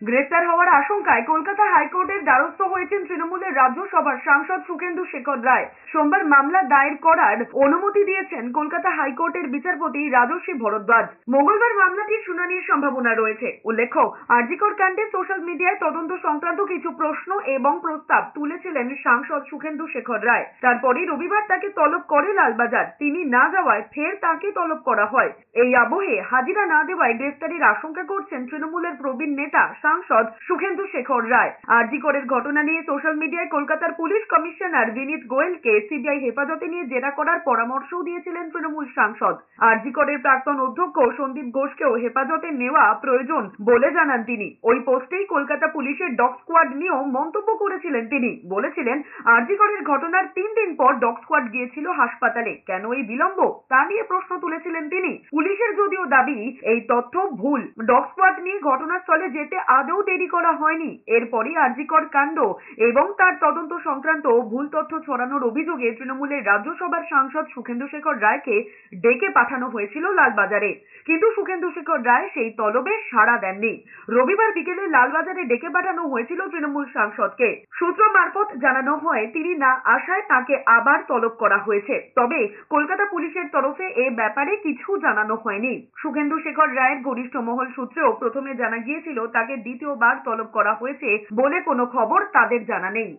গ্রেফতার হওয়ার আশঙ্কায় কলকাতা হাইকোর্টের দ্বারস্থ হয়েছেন তৃণমূলের রাজ্যসভার সাংসদ সুখেন্দু শেখর রায়। সোমবার মামলা দায়ের করার অনুমতি দিয়েছেন কলকাতা হাইকোর্টের বিচারপতি রাজস্বী ভরদ্বাজ। মঙ্গলবার মামলাটির শুনানির সম্ভাবনা রয়েছে। উল্লেখ্য, আরজিকর কাণ্ডে সোশ্যাল মিডিয়ায় তদন্ত সংক্রান্ত কিছু প্রশ্ন এবং প্রস্তাব তুলেছিলেন সাংসদ সুখেন্দু শেখর রায়। তারপরে রবিবার তাকে তলব করে লালবাজার। তিনি না যাওয়ায় ফের তাকে তলব করা হয়। এই আবহে হাজিরা না দেওয়ায় গ্রেফতারের আশঙ্কা করছেন তৃণমূলের প্রবীণ নেতা সাংসদ সুখেন্দু শেখর রায়। আরজিকরের ঘটনা নিয়ে সোশ্যাল মিডিয়ায় কলকাতার পুলিশ কমিশনার বিনীত গোয়েলকে সিবিআই হেফাজতে নিয়ে জেরা করার পরামর্শও দিয়েছিলেন তৃণমূল সাংসদ। আরজিকরের প্রাক্তন অধ্যক্ষ সন্দীপ ঘোষকেও হেফাজতে নেওয়া প্রয়োজন বলে জানান তিনি। ওই পোস্টেই কলকাতা পুলিশের ডগ স্কোয়াড নিয়েও মন্তব্য করেছিলেন তিনি। বলেছিলেন, আরজিকরের ঘটনার 3 দিন পর ডগ স্কোয়াড গিয়েছিল হাসপাতালে, কেন এই বিলম্ব তা নিয়ে প্রশ্ন তুলেছিলেন তিনি। পুলিশের যদিও দাবি এই তথ্য ভুল, ডগ স্কোয়াড নিয়ে ঘটনাস্থলে যেতে আদৌ দেরি করা হয়নি। এরপরই আরজিকর কাণ্ড এবং তার তদন্ত সংক্রান্ত ভুল তথ্য ছড়ানোর অভিযোগে তৃণমূলের রাজ্যসভার সাংসদ সুখেন্দু শেখর রায়কে ডেকে পাঠানো হয়েছিল লালবাজারে। কিন্তু সুখেন্দু শেখর রায় সেই তলবে সাড়া দেননি। রবিবার বিকেলে লালবাজারে ডেকে পাঠানো হয়েছিল তৃণমূল সাংসদকে। সূত্র মারফত জানানো হয়, তিনি না আসায় তাকে আবার তলব করা হয়েছে। তবে কলকাতা পুলিশের তরফে এ ব্যাপারে কিছু জানানো হয়নি। সুখেন্দু শেখর রায়ের ঘনিষ্ঠ মহল সূত্রেও প্রথমে জানা গিয়েছিল তাকে দ্বিতীয়বার তলব করা হয়েছে বলে কোনো খবর তাদের জানা নেই।